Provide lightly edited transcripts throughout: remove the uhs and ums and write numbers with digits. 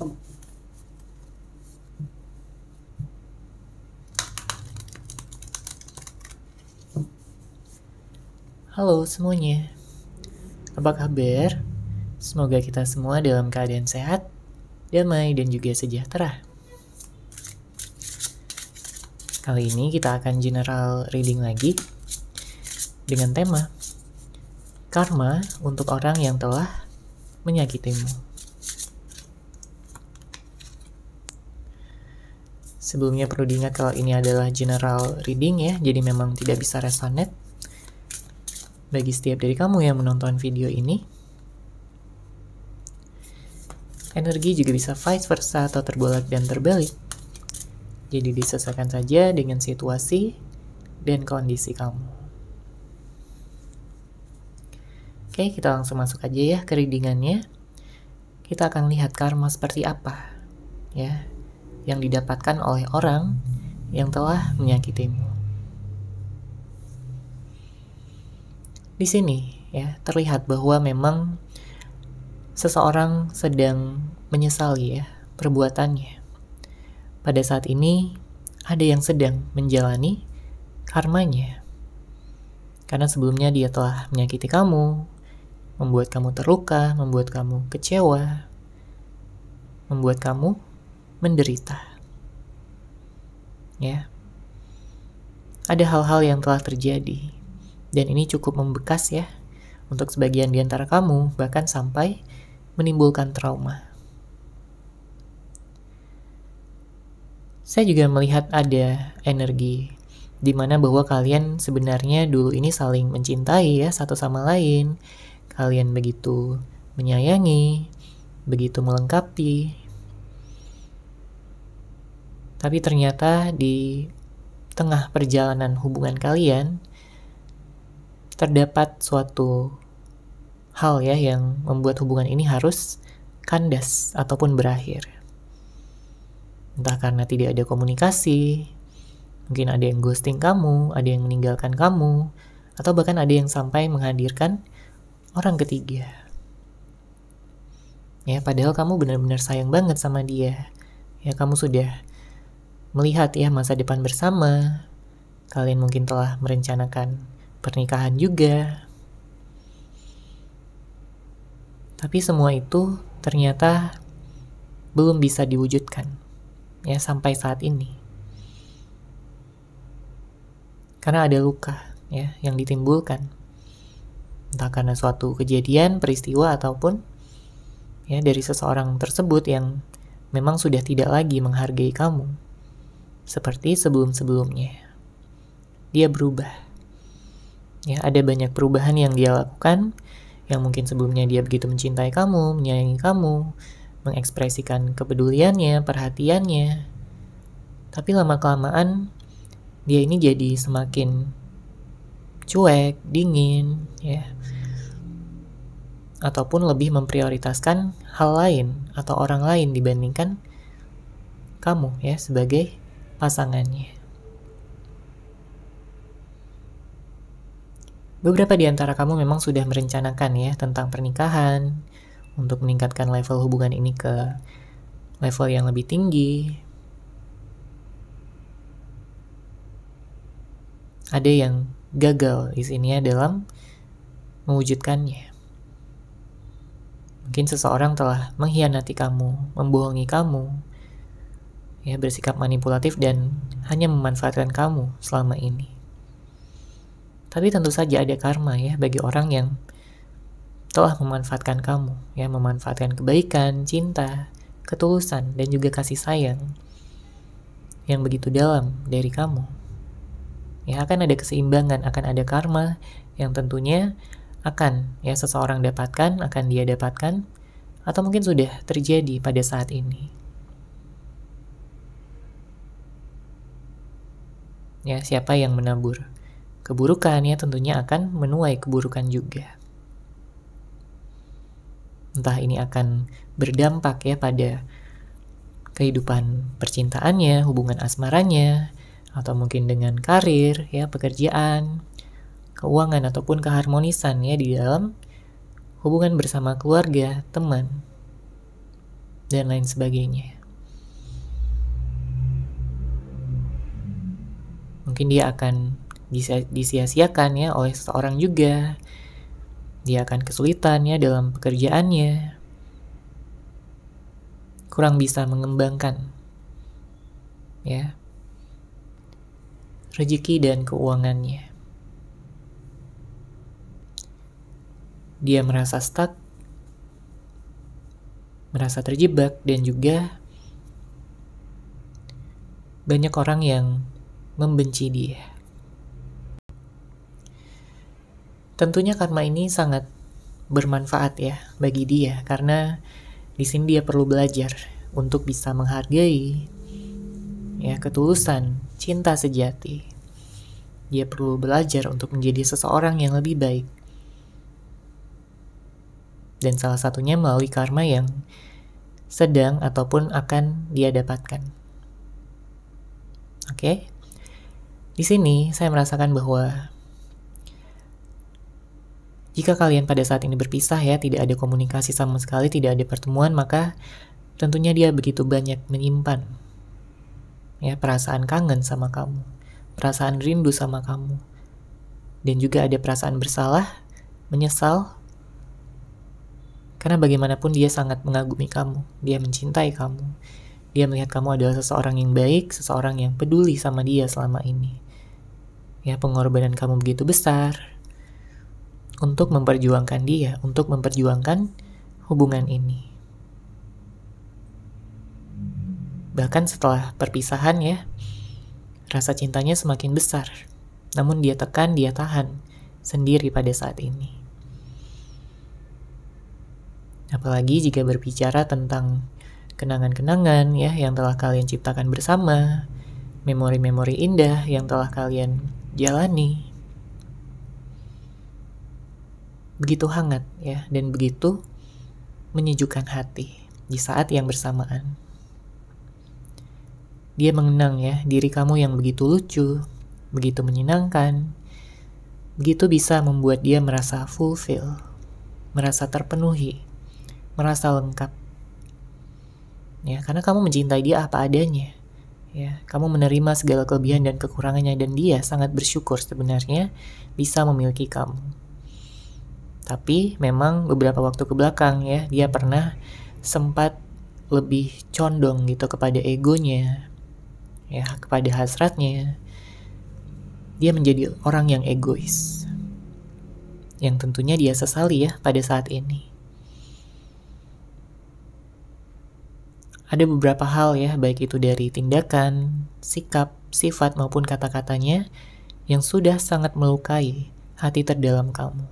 Halo semuanya, apa kabar? Semoga kita semua dalam keadaan sehat, damai, dan juga sejahtera. Kali ini kita akan general reading lagi dengan tema Karma untuk orang yang telah menyakitimu. Sebelumnya perlu diingat kalau ini adalah general reading ya, jadi memang tidak bisa resonate bagi setiap dari kamu yang menonton video ini. Energi juga bisa vice versa atau terbolak dan terbalik. Jadi disesuaikan saja dengan situasi dan kondisi kamu. Oke, kita langsung masuk aja ya ke readingannya. Kita akan lihat karma seperti apa ya yang didapatkan oleh orang yang telah menyakitimu. Di sini ya terlihat bahwa memang seseorang sedang menyesali ya perbuatannya. Pada saat ini ada yang sedang menjalani karmanya. Karena sebelumnya dia telah menyakiti kamu, membuat kamu terluka, membuat kamu kecewa, membuat kamu menderita. Ya. Ada hal-hal yang telah terjadi. Dan ini cukup membekas ya untuk sebagian di antara kamu, bahkan sampai menimbulkan trauma. Saya juga melihat ada energi di mana bahwa kalian sebenarnya dulu ini saling mencintai ya satu sama lain. Kalian begitu menyayangi, begitu melengkapi. Tapi ternyata di tengah perjalanan hubungan kalian terdapat suatu hal ya yang membuat hubungan ini harus kandas ataupun berakhir. Entah karena tidak ada komunikasi, mungkin ada yang ghosting kamu, ada yang meninggalkan kamu, atau bahkan ada yang sampai menghadirkan orang ketiga. Ya, padahal kamu benar-benar sayang banget sama dia. Ya, kamu sudah melihat ya masa depan bersama. Kalian mungkin telah merencanakan pernikahan juga. Tapi semua itu ternyata belum bisa diwujudkan ya sampai saat ini. Karena ada luka ya yang ditimbulkan. Entah karena suatu kejadian, peristiwa ataupun ya dari seseorang tersebut yang memang sudah tidak lagi menghargai kamu seperti sebelum-sebelumnya. Dia berubah. Ya, ada banyak perubahan yang dia lakukan, yang mungkin sebelumnya dia begitu mencintai kamu, menyayangi kamu, mengekspresikan kepeduliannya, perhatiannya. Tapi lama-kelamaan, dia ini jadi semakin cuek, dingin, ya. Ataupun lebih memprioritaskan hal lain atau orang lain dibandingkan kamu ya sebagai pasangannya. Beberapa di antara kamu memang sudah merencanakan ya tentang pernikahan untuk meningkatkan level hubungan ini ke level yang lebih tinggi. Ada yang gagal di sini ya dalam mewujudkannya. Mungkin seseorang telah mengkhianati kamu, membohongi kamu, ya bersikap manipulatif dan hanya memanfaatkan kamu selama ini. Tapi tentu saja ada karma ya bagi orang yang telah memanfaatkan kamu, ya memanfaatkan kebaikan, cinta, ketulusan, dan juga kasih sayang yang begitu dalam dari kamu. Ya akan ada keseimbangan, akan ada karma yang tentunya akan ya seseorang dapatkan, akan dia dapatkan, atau mungkin sudah terjadi pada saat ini. Ya siapa yang menabur keburukan ya tentunya akan menuai keburukan juga. Entah ini akan berdampak ya pada kehidupan percintaannya, hubungan asmaranya, atau mungkin dengan karir, ya pekerjaan, keuangan ataupun keharmonisan ya di dalam hubungan bersama keluarga, teman. dan lain sebagainya. Mungkin dia akan disia-siakan ya oleh seseorang juga. Dia akan kesulitan ya dalam pekerjaannya. Kurang bisa mengembangkan ya rezeki dan keuangannya. Dia merasa stuck, merasa terjebak, dan juga banyak orang yang membenci dia. Tentunya karma ini sangat bermanfaat ya bagi dia, karena di sini dia perlu belajar untuk bisa menghargai ya ketulusan cinta sejati. Dia perlu belajar untuk menjadi seseorang yang lebih baik. Dan salah satunya melalui karma yang sedang ataupun akan dia dapatkan. Oke? Di sini saya merasakan bahwa jika kalian pada saat ini berpisah ya, tidak ada komunikasi sama sekali, tidak ada pertemuan, maka tentunya dia begitu banyak menyimpan ya perasaan kangen sama kamu, perasaan rindu sama kamu. Dan juga ada perasaan bersalah, menyesal, karena bagaimanapun dia sangat mengagumi kamu, dia mencintai kamu, dia melihat kamu adalah seseorang yang baik, seseorang yang peduli sama dia selama ini. Ya, pengorbanan kamu begitu besar untuk memperjuangkan dia, untuk memperjuangkan hubungan ini. Bahkan setelah perpisahan ya, rasa cintanya semakin besar. Namun dia tekan, dia tahan sendiri pada saat ini. Apalagi jika berbicara tentang kenangan-kenangan ya yang telah kalian ciptakan bersama, memori-memori indah yang telah kalian jalani. Begitu hangat ya, dan begitu menyejukkan hati di saat yang bersamaan. Dia mengenang ya diri kamu yang begitu lucu, begitu menyenangkan, begitu bisa membuat dia merasa fulfill, merasa terpenuhi, merasa lengkap. Ya, karena kamu mencintai dia apa adanya. Ya, kamu menerima segala kelebihan dan kekurangannya, dan dia sangat bersyukur sebenarnya bisa memiliki kamu. Tapi memang beberapa waktu ke belakang ya, dia pernah sempat lebih condong gitu kepada egonya, ya, kepada hasratnya. Dia menjadi orang yang egois, yang tentunya dia sesali ya pada saat ini. Ada beberapa hal ya, baik itu dari tindakan, sikap, sifat maupun kata-katanya yang sudah sangat melukai hati terdalam kamu.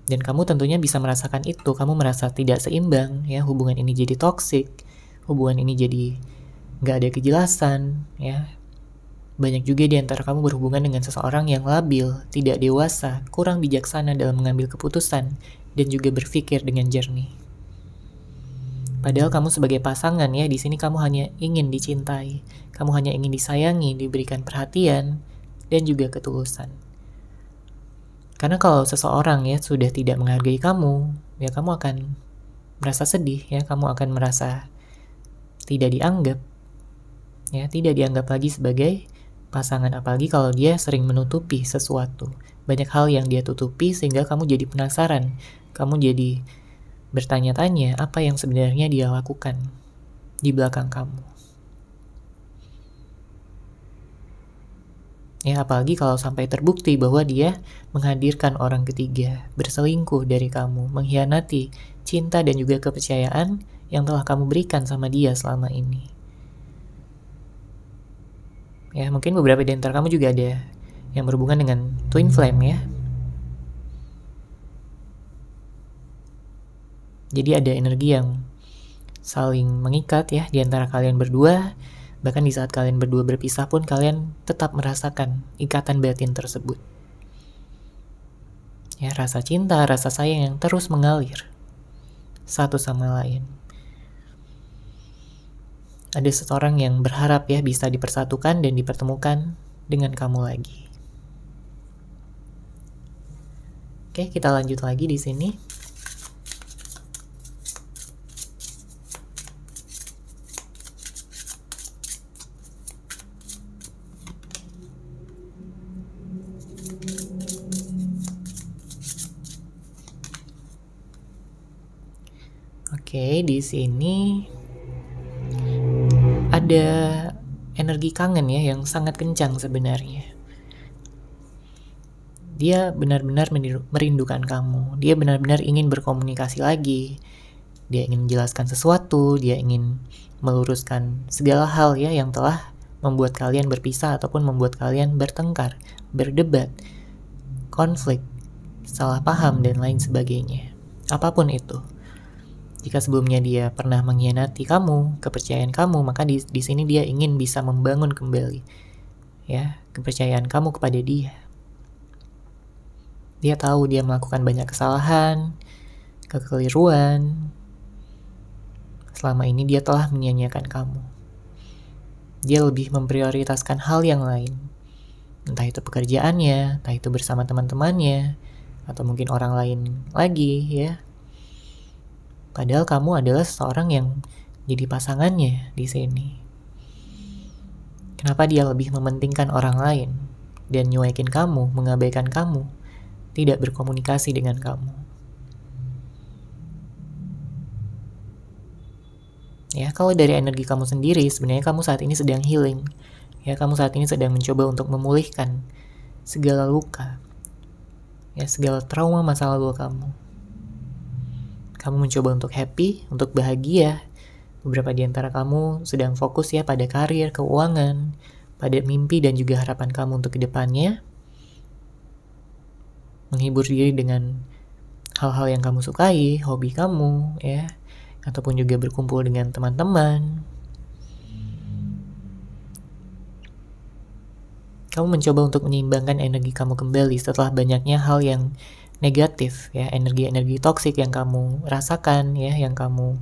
Dan kamu tentunya bisa merasakan itu, kamu merasa tidak seimbang ya, hubungan ini jadi toksik, hubungan ini jadi gak ada kejelasan ya. Banyak juga di antara kamu berhubungan dengan seseorang yang labil, tidak dewasa, kurang bijaksana dalam mengambil keputusan, dan juga berpikir dengan jernih. Padahal kamu sebagai pasangan ya, di sini kamu hanya ingin dicintai, kamu hanya ingin disayangi, diberikan perhatian, dan juga ketulusan. Karena kalau seseorang ya sudah tidak menghargai kamu, ya kamu akan merasa sedih ya, kamu akan merasa tidak dianggap, ya tidak dianggap lagi sebagai pasangan, apalagi kalau dia sering menutupi sesuatu. Banyak hal yang dia tutupi sehingga kamu jadi penasaran, kamu jadi bertanya-tanya apa yang sebenarnya dia lakukan di belakang kamu. Ya, apalagi kalau sampai terbukti bahwa dia menghadirkan orang ketiga, berselingkuh dari kamu, mengkhianati cinta dan juga kepercayaan yang telah kamu berikan sama dia selama ini. Ya, mungkin beberapa di antara kamu juga ada yang berhubungan dengan twin flame ya. Jadi ada energi yang saling mengikat ya di antara kalian berdua. Bahkan di saat kalian berdua berpisah pun kalian tetap merasakan ikatan batin tersebut. Ya, rasa cinta, rasa sayang yang terus mengalir satu sama lain. Ada seseorang yang berharap ya bisa dipersatukan dan dipertemukan dengan kamu lagi. Oke, kita lanjut lagi di sini. Oke, di sini ada energi kangen ya yang sangat kencang sebenarnya. Dia benar-benar merindukan kamu. Dia benar-benar ingin berkomunikasi lagi. Dia ingin menjelaskan sesuatu, dia ingin meluruskan segala hal ya yang telah membuat kalian berpisah ataupun membuat kalian bertengkar, berdebat, konflik, salah paham, dan lain sebagainya. Apapun itu. Jika sebelumnya dia pernah mengkhianati kamu, kepercayaan kamu, maka di sini dia ingin bisa membangun kembali ya kepercayaan kamu kepada dia. Dia tahu dia melakukan banyak kesalahan, kekeliruan. Selama ini dia telah menyia-nyiakan kamu. Dia lebih memprioritaskan hal yang lain. Entah itu pekerjaannya, entah itu bersama teman-temannya, atau mungkin orang lain lagi ya. Padahal kamu adalah seseorang yang jadi pasangannya di sini. Kenapa dia lebih mementingkan orang lain dan nyuekin kamu, mengabaikan kamu, tidak berkomunikasi dengan kamu? Ya, kalau dari energi kamu sendiri, sebenarnya kamu saat ini sedang healing. Ya, kamu saat ini sedang mencoba untuk memulihkan segala luka. Ya, segala trauma masa lalu kamu. Kamu mencoba untuk happy, untuk bahagia. Beberapa di antara kamu sedang fokus ya pada karir, keuangan, pada mimpi dan juga harapan kamu untuk kedepannya. Menghibur diri dengan hal-hal yang kamu sukai, hobi kamu, ya. Ataupun juga berkumpul dengan teman-teman. Kamu mencoba untuk menyeimbangkan energi kamu kembali setelah banyaknya hal yang negatif, ya, energi-energi toksik yang kamu rasakan, ya, yang kamu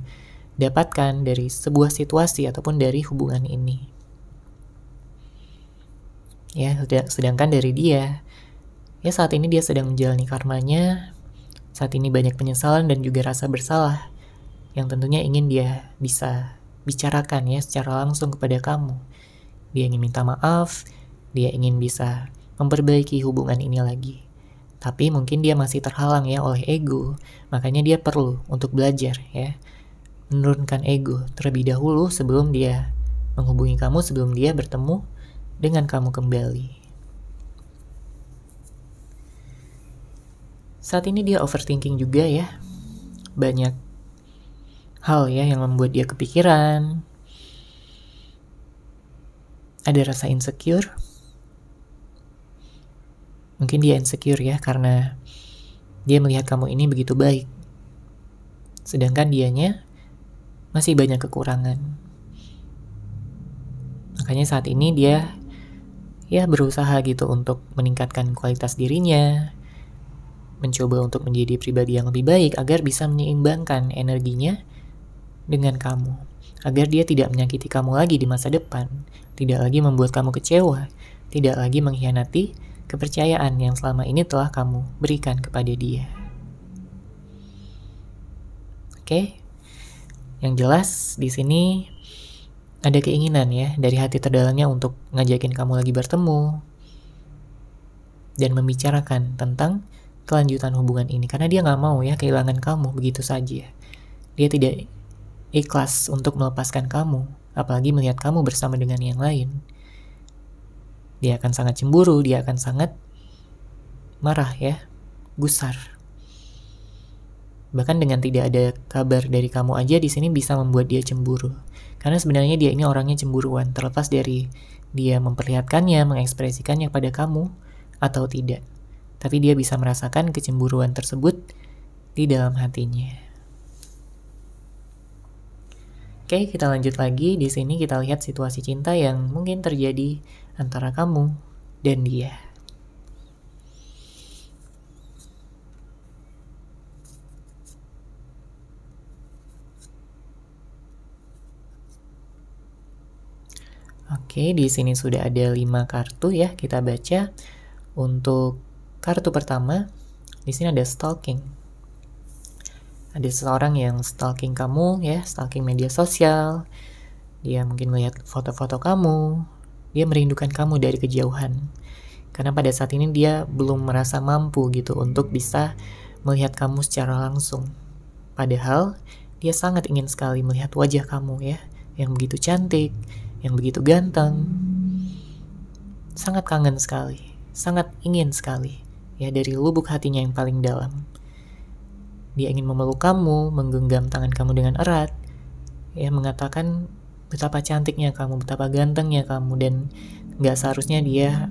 dapatkan dari sebuah situasi ataupun dari hubungan ini. Ya, sedangkan dari dia, ya saat ini dia sedang menjalani karmanya, saat ini banyak penyesalan dan juga rasa bersalah yang tentunya ingin dia bisa bicarakan ya secara langsung kepada kamu. Dia ingin minta maaf, dia ingin bisa memperbaiki hubungan ini lagi. Tapi mungkin dia masih terhalang ya oleh ego, makanya dia perlu untuk belajar ya, menurunkan ego terlebih dahulu sebelum dia menghubungi kamu, sebelum dia bertemu dengan kamu kembali. Saat ini dia overthinking juga ya, banyak hal ya yang membuat dia kepikiran, ada rasa insecure. Mungkin dia insecure ya karena dia melihat kamu ini begitu baik, sedangkan dianya masih banyak kekurangan. Makanya saat ini dia ya berusaha gitu untuk meningkatkan kualitas dirinya, mencoba untuk menjadi pribadi yang lebih baik agar bisa menyeimbangkan energinya dengan kamu, agar dia tidak menyakiti kamu lagi di masa depan, tidak lagi membuat kamu kecewa, tidak lagi mengkhianati kepercayaan yang selama ini telah kamu berikan kepada dia. Oke? Yang jelas di sini ada keinginan ya dari hati terdalamnya untuk ngajakin kamu lagi bertemu dan membicarakan tentang kelanjutan hubungan ini, karena dia nggak mau ya kehilangan kamu begitu saja. Dia tidak ikhlas untuk melepaskan kamu, apalagi melihat kamu bersama dengan yang lain. Dia akan sangat cemburu, dia akan sangat marah ya, gusar. Bahkan dengan tidak ada kabar dari kamu aja di sini bisa membuat dia cemburu. Karena sebenarnya dia ini orangnya cemburuan, terlepas dari dia memperlihatkannya, mengekspresikannya pada kamu atau tidak. Tapi dia bisa merasakan kecemburuan tersebut di dalam hatinya. Oke, kita lanjut lagi. Di sini kita lihat situasi cinta yang mungkin terjadi antara kamu dan dia. Oke, di sini sudah ada 5 kartu ya, kita baca. Untuk kartu pertama, di sini ada stalking. Ada seseorang yang stalking kamu ya, stalking media sosial. Dia mungkin melihat foto-foto kamu. Dia merindukan kamu dari kejauhan. Karena pada saat ini dia belum merasa mampu gitu untuk bisa melihat kamu secara langsung. Padahal dia sangat ingin sekali melihat wajah kamu ya, yang begitu cantik, yang begitu ganteng. Sangat kangen sekali, sangat ingin sekali ya, dari lubuk hatinya yang paling dalam. Dia ingin memeluk kamu, menggenggam tangan kamu dengan erat, ya, mengatakan betapa cantiknya kamu, betapa gantengnya kamu, dan gak seharusnya dia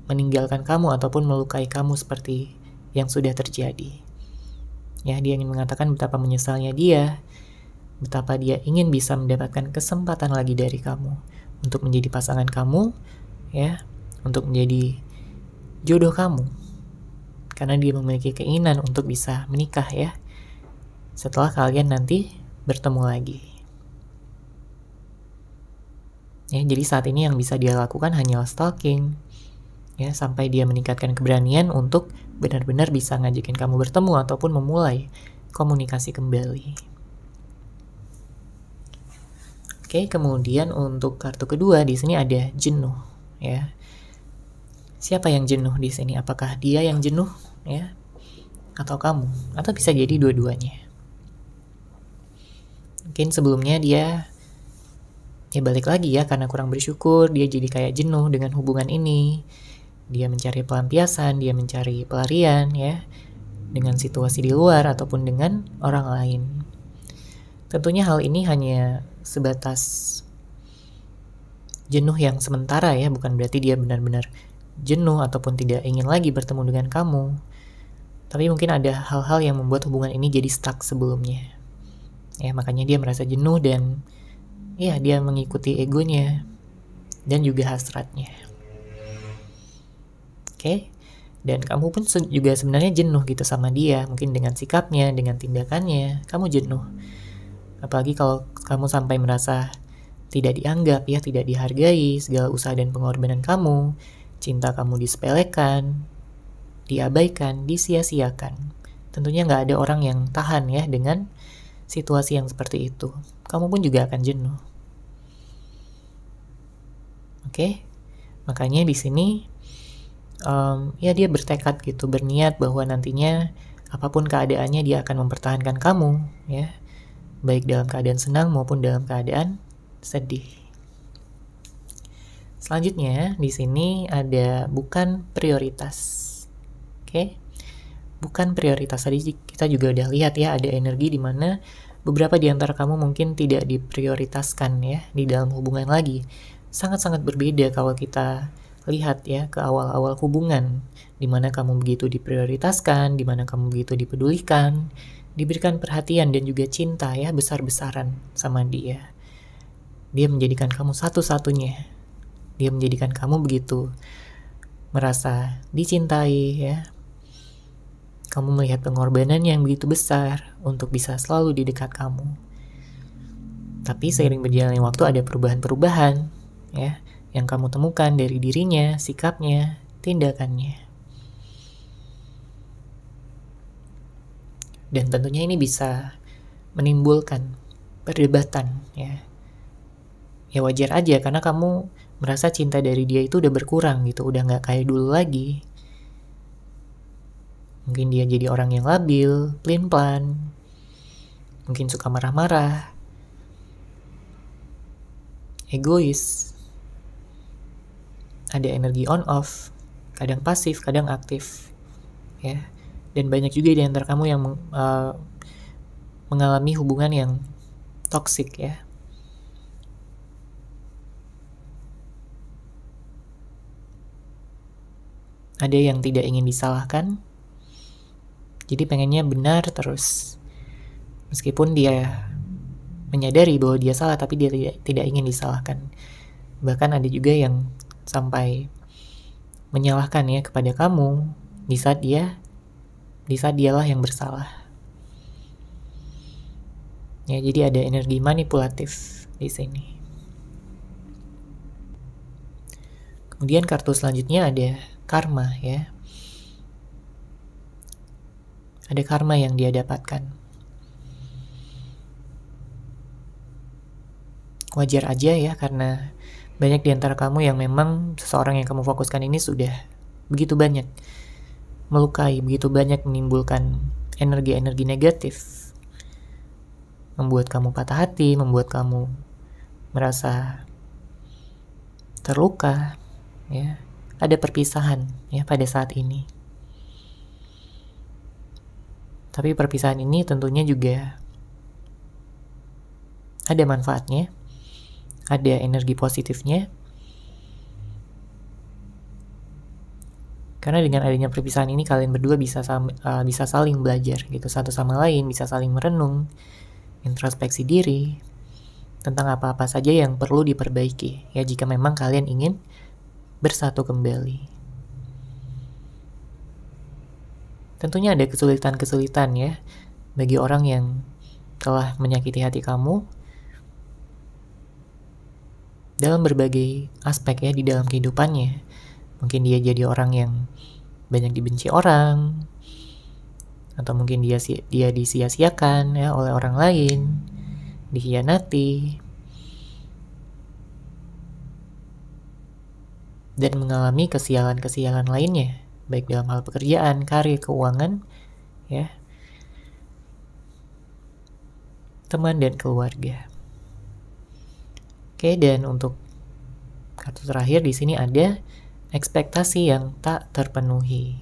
meninggalkan kamu ataupun melukai kamu seperti yang sudah terjadi. Ya, dia ingin mengatakan betapa menyesalnya dia, betapa dia ingin bisa mendapatkan kesempatan lagi dari kamu untuk menjadi pasangan kamu, ya, untuk menjadi jodoh kamu, karena dia memiliki keinginan untuk bisa menikah ya, setelah kalian nanti bertemu lagi. Ya, jadi saat ini yang bisa dia lakukan hanyalah stalking, ya, sampai dia meningkatkan keberanian untuk benar-benar bisa ngajakin kamu bertemu ataupun memulai komunikasi kembali. Oke, kemudian untuk kartu kedua di sini ada jenuh, ya. Siapa yang jenuh di sini? Apakah dia yang jenuh, ya, atau kamu? Atau bisa jadi dua-duanya. Mungkin sebelumnya dia ya balik lagi ya, karena kurang bersyukur, dia jadi kayak jenuh dengan hubungan ini. Dia mencari pelampiasan, dia mencari pelarian ya, dengan situasi di luar ataupun dengan orang lain. Tentunya hal ini hanya sebatas jenuh yang sementara ya, bukan berarti dia benar-benar jenuh ataupun tidak ingin lagi bertemu dengan kamu. Tapi mungkin ada hal-hal yang membuat hubungan ini jadi stuck sebelumnya. Ya, makanya dia merasa jenuh dan ya, dia mengikuti egonya dan juga hasratnya. Oke. Dan kamu pun juga sebenarnya jenuh gitu sama dia, mungkin dengan sikapnya, dengan tindakannya, kamu jenuh. Apalagi kalau kamu sampai merasa tidak dianggap ya, tidak dihargai, segala usaha dan pengorbanan kamu, cinta kamu disepelekan, diabaikan, disia-siakan. Tentunya nggak ada orang yang tahan ya dengan situasi yang seperti itu. Kamu pun juga akan jenuh. Oke, makanya di sini ya dia bertekad gitu, berniat bahwa nantinya apapun keadaannya dia akan mempertahankan kamu ya, baik dalam keadaan senang maupun dalam keadaan sedih. Selanjutnya di sini ada bukan prioritas. Oke. Bukan prioritas. Tadi kita juga udah lihat ya, ada energi di mana beberapa di antara kamu mungkin tidak diprioritaskan ya di dalam hubungan lagi. Sangat-sangat berbeda kalau kita lihat ya ke awal-awal hubungan, di mana kamu begitu diprioritaskan, di mana kamu begitu dipedulikan, diberikan perhatian dan juga cinta ya besar-besaran sama dia. Dia menjadikan kamu satu-satunya. Dia menjadikan kamu begitu merasa dicintai ya. Kamu melihat pengorbanan yang begitu besar untuk bisa selalu di dekat kamu. Tapi seiring berjalannya waktu ada perubahan-perubahan ya, yang kamu temukan dari dirinya, sikapnya, tindakannya. Dan tentunya ini bisa menimbulkan perdebatan ya. Ya wajar aja karena kamu merasa cinta dari dia itu udah berkurang gitu, udah gak kayak dulu lagi. Mungkin dia jadi orang yang labil, pelin-pelan, mungkin suka marah-marah, egois, ada energi on-off, kadang pasif, kadang aktif, ya. Dan banyak juga di antara kamu yang mengalami hubungan yang toksik, ya. Ada yang tidak ingin disalahkan, jadi pengennya benar terus. Meskipun dia menyadari bahwa dia salah, tapi dia tidak ingin disalahkan. Bahkan ada juga yang sampai menyalahkan ya kepada kamu di saat dialah yang bersalah. Ya, jadi ada energi manipulatif di sini. Kemudian kartu selanjutnya ada karma ya. Ada karma yang dia dapatkan. Wajar aja ya, karena banyak di antara kamu yang memang seseorang yang kamu fokuskan ini sudah begitu banyak melukai, begitu banyak menimbulkan energi-energi negatif. membuat kamu patah hati, membuat kamu merasa terluka, ya. Ada perpisahan ya pada saat ini. Tapi perpisahan ini tentunya juga ada manfaatnya, ada energi positifnya. Karena dengan adanya perpisahan ini kalian berdua bisa saling belajar gitu satu sama lain, bisa saling merenung, introspeksi diri tentang apa-apa saja yang perlu diperbaiki ya jika memang kalian ingin bersatu kembali. Tentunya ada kesulitan-kesulitan ya bagi orang yang telah menyakiti hati kamu dalam berbagai aspek ya di dalam kehidupannya. Mungkin dia jadi orang yang banyak dibenci orang, atau mungkin dia disia-siakan ya oleh orang lain, dikhianati, dan mengalami kesialan-kesialan lainnya, baik dalam hal pekerjaan, karir, keuangan, ya, teman dan keluarga. Oke, dan untuk kartu terakhir di sini ada ekspektasi yang tak terpenuhi.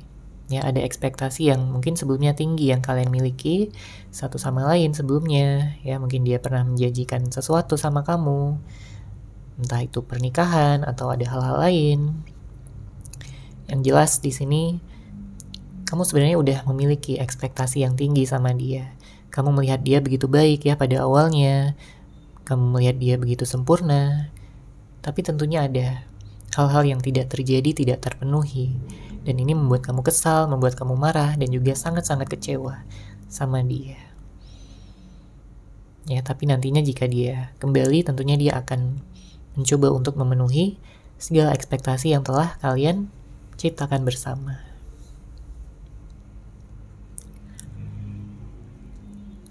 Ya, ada ekspektasi yang mungkin sebelumnya tinggi yang kalian miliki satu sama lain sebelumnya. Ya, mungkin dia pernah menjanjikan sesuatu sama kamu, entah itu pernikahan atau ada hal-hal lain. Yang jelas di sini kamu sebenarnya udah memiliki ekspektasi yang tinggi sama dia. Kamu melihat dia begitu baik ya pada awalnya. Kamu melihat dia begitu sempurna. Tapi tentunya ada hal-hal yang tidak terjadi, tidak terpenuhi. Dan ini membuat kamu kesal, membuat kamu marah, dan juga sangat-sangat kecewa sama dia. Ya, tapi nantinya jika dia kembali, tentunya dia akan mencoba untuk memenuhi segala ekspektasi yang telah kalian ciptakan bersama.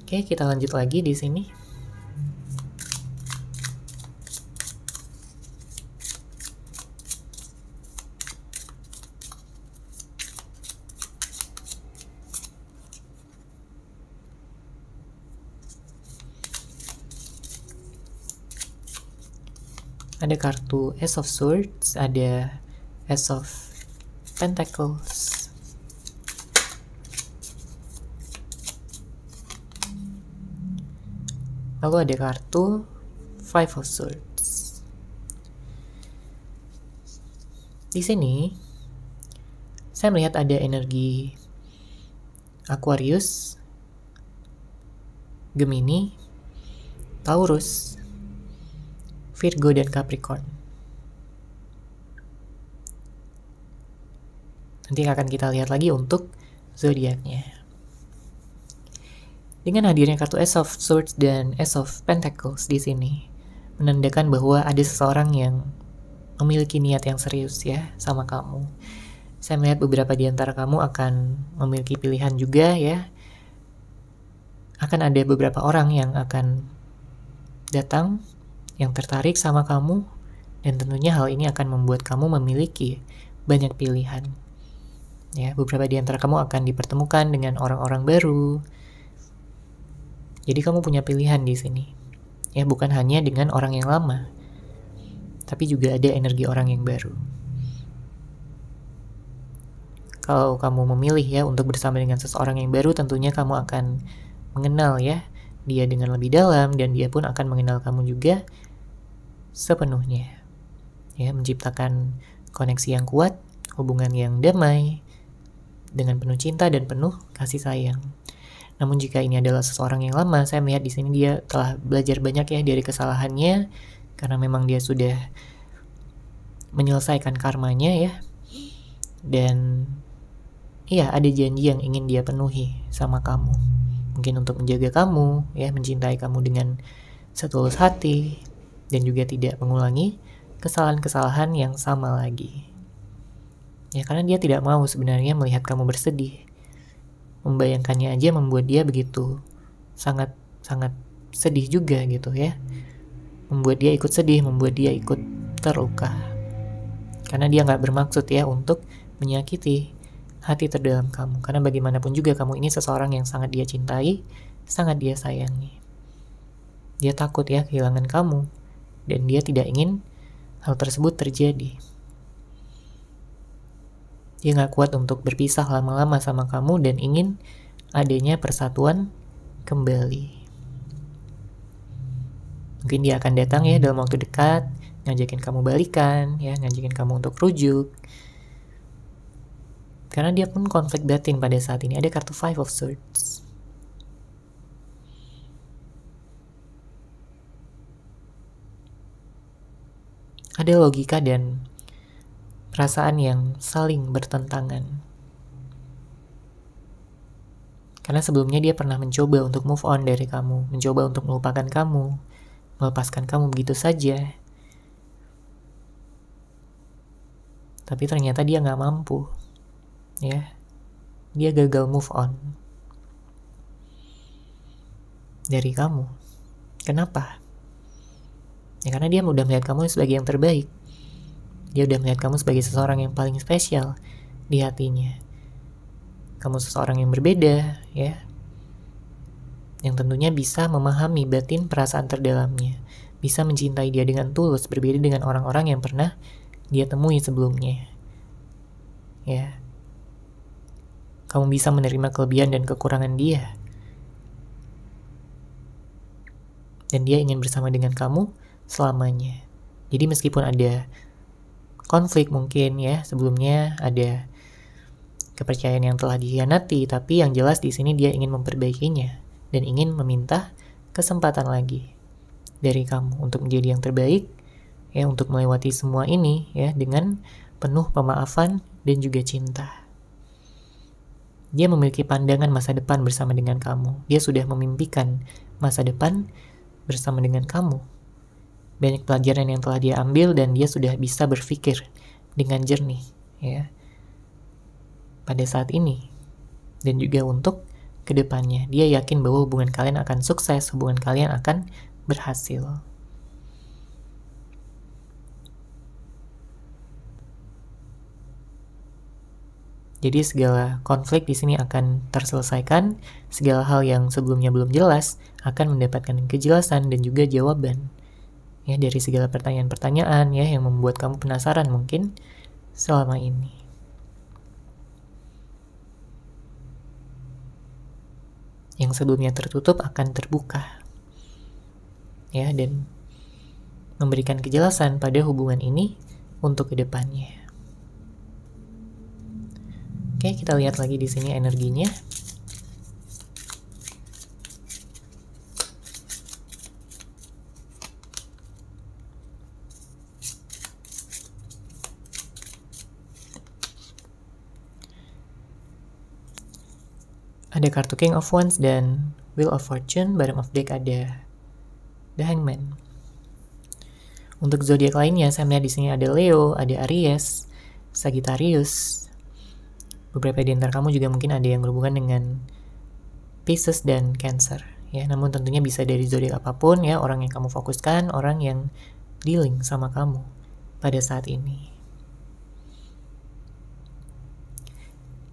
Oke, kita lanjut lagi di sini. Ada kartu Ace of Swords, ada Ace of Pentacles, lalu ada kartu Five of Swords. Di sini saya melihat ada energi Aquarius, Gemini, Taurus, Virgo, dan Capricorn. Nanti akan kita lihat lagi untuk zodiaknya. Dengan hadirnya kartu Ace of Swords dan Ace of Pentacles di sini, menandakan bahwa ada seseorang yang memiliki niat yang serius ya sama kamu. Saya melihat beberapa di antara kamu akan memiliki pilihan juga ya. Akan ada beberapa orang yang akan datang yang tertarik sama kamu, dan tentunya hal ini akan membuat kamu memiliki banyak pilihan. Ya, beberapa di antara kamu akan dipertemukan dengan orang-orang baru. Jadi kamu punya pilihan di sini. Ya, bukan hanya dengan orang yang lama, tapi juga ada energi orang yang baru. Kalau kamu memilih ya untuk bersama dengan seseorang yang baru, tentunya kamu akan mengenal ya dia dengan lebih dalam, dan dia pun akan mengenal kamu juga sepenuhnya. Ya, menciptakan koneksi yang kuat, hubungan yang damai, dengan penuh cinta dan penuh kasih sayang. Namun jika ini adalah seseorang yang lama, saya melihat di sini dia telah belajar banyak ya dari kesalahannya, karena memang dia sudah menyelesaikan karmanya ya. Dan iya, ada janji yang ingin dia penuhi sama kamu. Mungkin untuk menjaga kamu, ya, mencintai kamu dengan setulus hati, dan juga tidak mengulangi kesalahan-kesalahan yang sama lagi. Ya, karena dia tidak mau sebenarnya melihat kamu bersedih. Membayangkannya aja membuat dia begitu sangat-sangat sedih juga gitu ya. Membuat dia ikut sedih, membuat dia ikut terluka. Karena dia gak bermaksud ya untuk menyakiti hati terdalam kamu. Karena bagaimanapun juga kamu ini seseorang yang sangat dia cintai, sangat dia sayangi. Dia takut ya kehilangan kamu, dan dia tidak ingin hal tersebut terjadi. Dia gak kuat untuk berpisah lama-lama sama kamu dan ingin adanya persatuan kembali. Mungkin dia akan datang ya dalam waktu dekat, ngajakin kamu balikan, ya, ngajakin kamu untuk rujuk. Karena dia pun konflik batin pada saat ini. Ada kartu Five of Swords. Ada logika dan perasaan yang saling bertentangan. Karena sebelumnya dia pernah mencoba untuk move on dari kamu, mencoba untuk melupakan kamu, melepaskan kamu begitu saja. Tapi ternyata dia gak mampu. Ya, dia gagal move on dari kamu. Kenapa? Ya karena dia udah melihat kamu sebagai yang terbaik. Dia udah melihat kamu sebagai seseorang yang paling spesial di hatinya. Kamu seseorang yang berbeda, ya, yang tentunya bisa memahami batin perasaan terdalamnya, bisa mencintai dia dengan tulus, berbeda dengan orang-orang yang pernah dia temui sebelumnya. Ya, kamu bisa menerima kelebihan dan kekurangan dia, dan dia ingin bersama dengan kamu selamanya. Jadi meskipun ada konflik mungkin ya, sebelumnya ada kepercayaan yang telah dikhianati, tapi yang jelas di sini dia ingin memperbaikinya dan ingin meminta kesempatan lagi dari kamu untuk menjadi yang terbaik, ya, untuk melewati semua ini ya dengan penuh pemaafan dan juga cinta. Dia memiliki pandangan masa depan bersama dengan kamu. Dia sudah memimpikan masa depan bersama dengan kamu. Banyak pelajaran yang telah dia ambil dan dia sudah bisa berpikir dengan jernih ya pada saat ini dan juga untuk kedepannya. Dia yakin bahwa hubungan kalian akan sukses, hubungan kalian akan berhasil. Jadi segala konflik di sini akan terselesaikan, segala hal yang sebelumnya belum jelas akan mendapatkan kejelasan dan juga jawaban. Ya, dari segala pertanyaan-pertanyaan ya yang membuat kamu penasaran mungkin selama ini. Yang sebelumnya tertutup akan terbuka. Ya, dan memberikan kejelasan pada hubungan ini untuk kedepannya. Oke, kita lihat lagi di sini energinya. Ada kartu King of Wands dan Wheel of Fortune. Bottom of deck ada The Hangman. Untuk zodiak lainnya, saya melihat di sini ada Leo, ada Aries, Sagittarius. Beberapa di antara kamu juga mungkin ada yang berhubungan dengan Pisces dan Cancer. Ya, namun tentunya bisa dari zodiak apapun ya, orang yang kamu fokuskan, orang yang dealing sama kamu pada saat ini.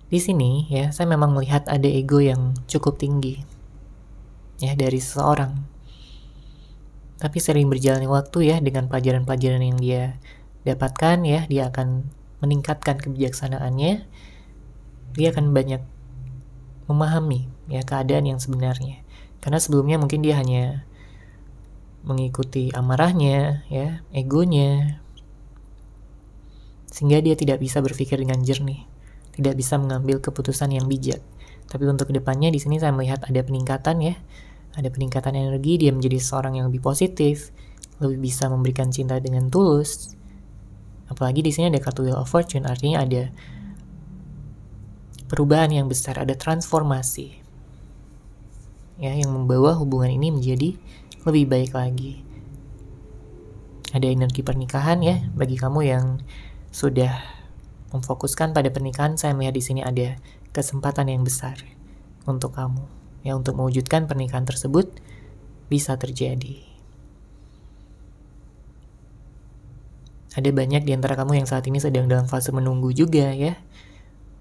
Di sini ya, saya memang melihat ada ego yang cukup tinggi ya dari seseorang. Tapi sering berjalannya waktu ya, dengan pelajaran-pelajaran yang dia dapatkan ya, dia akan meningkatkan kebijaksanaannya. Dia akan banyak memahami ya keadaan yang sebenarnya. Karena sebelumnya mungkin dia hanya mengikuti amarahnya ya, egonya, sehingga dia tidak bisa berpikir dengan jernih, tidak bisa mengambil keputusan yang bijak. Tapi untuk kedepannya di sini saya melihat ada peningkatan ya, ada peningkatan energi. Dia menjadi seorang yang lebih positif, lebih bisa memberikan cinta dengan tulus. Apalagi di sini ada kartu Wheel of Fortune, artinya ada perubahan yang besar, ada transformasi ya yang membawa hubungan ini menjadi lebih baik lagi. Ada energi pernikahan ya bagi kamu yang sudah memfokuskan pada pernikahan. Saya melihat di sini ada kesempatan yang besar untuk kamu ya, untuk mewujudkan pernikahan tersebut bisa terjadi. Ada banyak di antara kamu yang saat ini sedang dalam fase menunggu juga ya,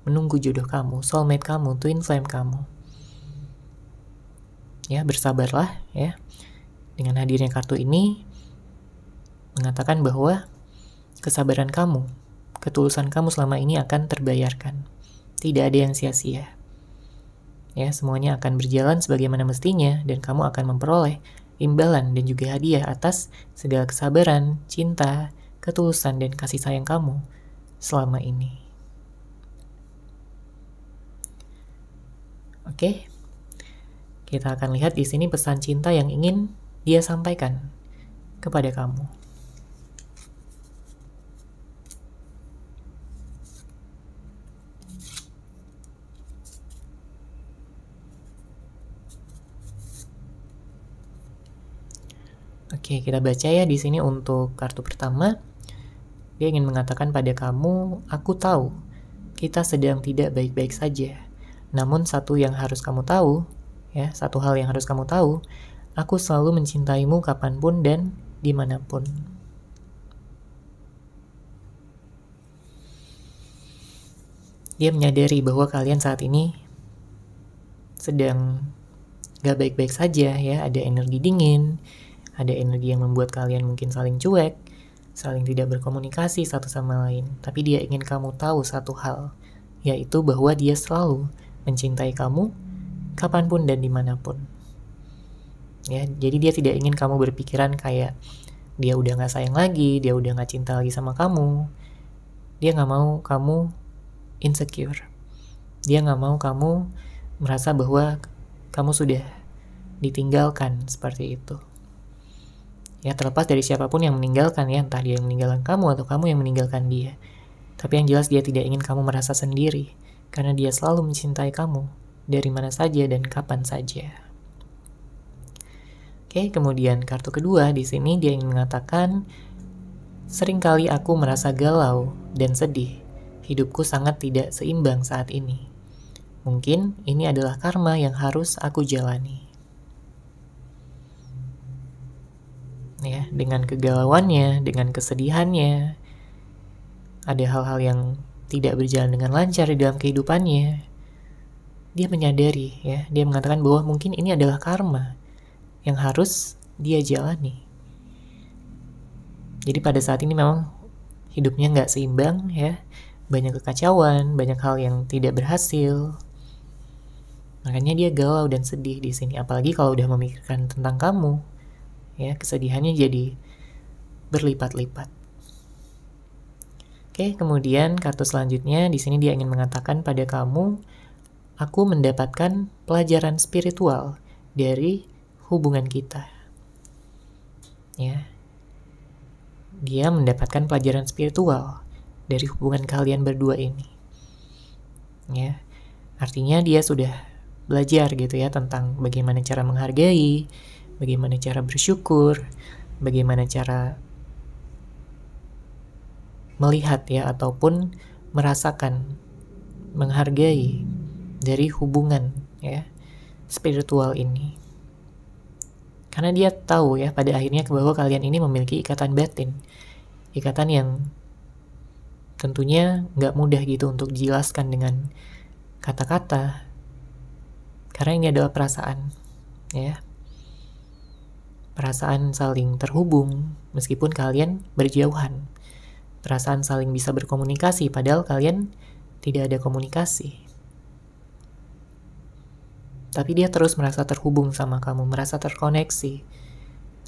menunggu jodoh kamu, soulmate kamu, twin flame kamu. Ya, bersabarlah ya. Dengan hadirnya kartu ini mengatakan bahwa kesabaran kamu, ketulusan kamu selama ini akan terbayarkan. Tidak ada yang sia-sia. Ya, semuanya akan berjalan sebagaimana mestinya dan kamu akan memperoleh imbalan dan juga hadiah atas segala kesabaran, cinta, ketulusan dan kasih sayang kamu selama ini. Oke. Kita akan lihat di sini pesan cinta yang ingin dia sampaikan kepada kamu. Oke, kita baca ya di sini untuk kartu pertama. Dia ingin mengatakan pada kamu, aku tahu kita sedang tidak baik-baik saja. Namun satu yang harus kamu tahu, ya, satu hal yang harus kamu tahu, aku selalu mencintaimu kapanpun dan dimanapun. Dia menyadari bahwa kalian saat ini sedang gak baik-baik saja, ya, ada energi dingin, ada energi yang membuat kalian mungkin saling cuek, saling tidak berkomunikasi satu sama lain. Tapi dia ingin kamu tahu satu hal, yaitu bahwa dia selalu mencintai kamu kapanpun dan dimanapun. Ya, jadi dia tidak ingin kamu berpikiran kayak dia udah gak sayang lagi, dia udah gak cinta lagi sama kamu. Dia gak mau kamu insecure. Dia gak mau kamu merasa bahwa kamu sudah ditinggalkan seperti itu. Ya, terlepas dari siapapun yang meninggalkan, ya, entah dia yang meninggalkan kamu atau kamu yang meninggalkan dia. Tapi yang jelas dia tidak ingin kamu merasa sendiri, karena dia selalu mencintai kamu dari mana saja dan kapan saja. Oke, kemudian kartu kedua di sini dia ingin mengatakan, seringkali aku merasa galau dan sedih. Hidupku sangat tidak seimbang saat ini. Mungkin ini adalah karma yang harus aku jalani. Ya, dengan kegalauannya, dengan kesedihannya, ada hal-hal yang tidak berjalan dengan lancar di dalam kehidupannya. Dia menyadari, ya, dia mengatakan bahwa mungkin ini adalah karma yang harus dia jalani. Jadi pada saat ini memang hidupnya nggak seimbang, ya, banyak kekacauan, banyak hal yang tidak berhasil. Makanya dia galau dan sedih di sini, apalagi kalau udah memikirkan tentang kamu. Ya, kesedihannya jadi berlipat-lipat. Oke, kemudian kartu selanjutnya di sini dia ingin mengatakan pada kamu, aku mendapatkan pelajaran spiritual dari hubungan kita. Ya. Dia mendapatkan pelajaran spiritual dari hubungan kalian berdua ini. Ya. Artinya dia sudah belajar gitu ya tentang bagaimana cara menghargai, bagaimana cara bersyukur, bagaimana cara melihat ya ataupun merasakan, menghargai dari hubungan ya spiritual ini. Karena dia tahu ya pada akhirnya bahwa kalian ini memiliki ikatan batin, ikatan yang tentunya nggak mudah gitu untuk dijelaskan dengan kata-kata, karena ini adalah perasaan ya. Perasaan saling terhubung meskipun kalian berjauhan. Perasaan saling bisa berkomunikasi padahal kalian tidak ada komunikasi. Tapi dia terus merasa terhubung sama kamu, merasa terkoneksi.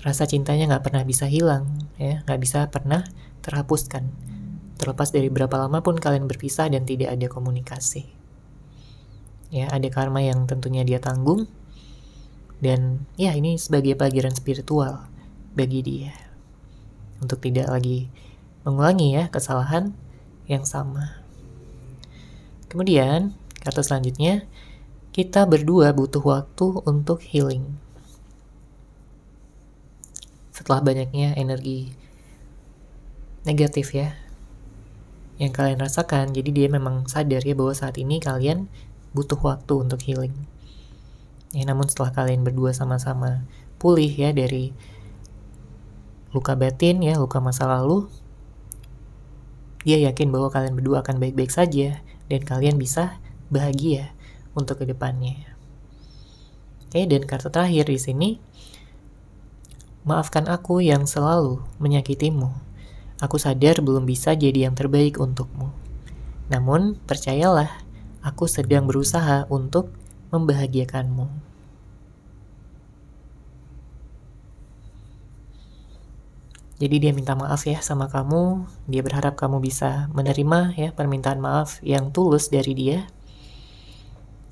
Rasa cintanya gak pernah bisa hilang, ya, gak bisa pernah terhapuskan. Terlepas dari berapa lama pun kalian berpisah dan tidak ada komunikasi. Ya, ada karma yang tentunya dia tanggung. Dan ya ini sebagai pelajaran spiritual bagi dia untuk tidak lagi mengulangi ya kesalahan yang sama. Kemudian kartu selanjutnya, kita berdua butuh waktu untuk healing. Setelah banyaknya energi negatif ya yang kalian rasakan, jadi dia memang sadar ya bahwa saat ini kalian butuh waktu untuk healing. Ya, namun setelah kalian berdua sama-sama pulih ya dari luka batin ya, luka masa lalu, dia yakin bahwa kalian berdua akan baik-baik saja dan kalian bisa bahagia untuk kedepannya. Oke, dan kartu terakhir di sini, Maafkan aku yang selalu menyakitimu. Aku sadar belum bisa jadi yang terbaik untukmu. Namun, percayalah, aku sedang berusaha untuk membahagiakanmu. Jadi dia minta maaf ya sama kamu. Dia berharap kamu bisa menerima ya permintaan maaf yang tulus dari dia.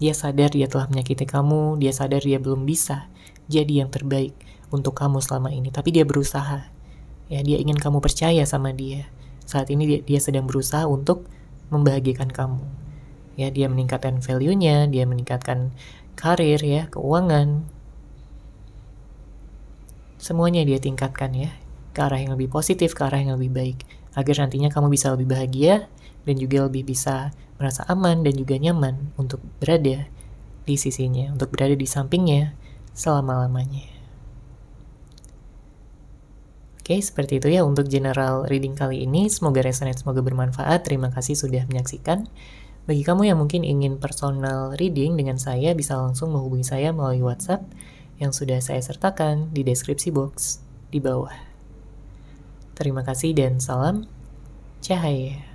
Dia sadar dia telah menyakiti kamu, dia sadar dia belum bisa jadi yang terbaik untuk kamu selama ini, tapi dia berusaha. Ya, dia ingin kamu percaya sama dia. Saat ini dia sedang berusaha untuk membahagiakan kamu. Ya, dia meningkatkan value-nya, dia meningkatkan karir ya, keuangan. Semuanya dia tingkatkan ya, ke arah yang lebih positif, ke arah yang lebih baik, agar nantinya kamu bisa lebih bahagia dan juga lebih bisa merasa aman dan juga nyaman untuk berada di sisinya, untuk berada di sampingnya selama-lamanya. Oke, seperti itu ya untuk general reading kali ini. Semoga resonate, semoga bermanfaat. Terima kasih sudah menyaksikan. Bagi kamu yang mungkin ingin personal reading dengan saya, bisa langsung menghubungi saya melalui WhatsApp yang sudah saya sertakan di deskripsi box di bawah. Terima kasih dan salam cahaya.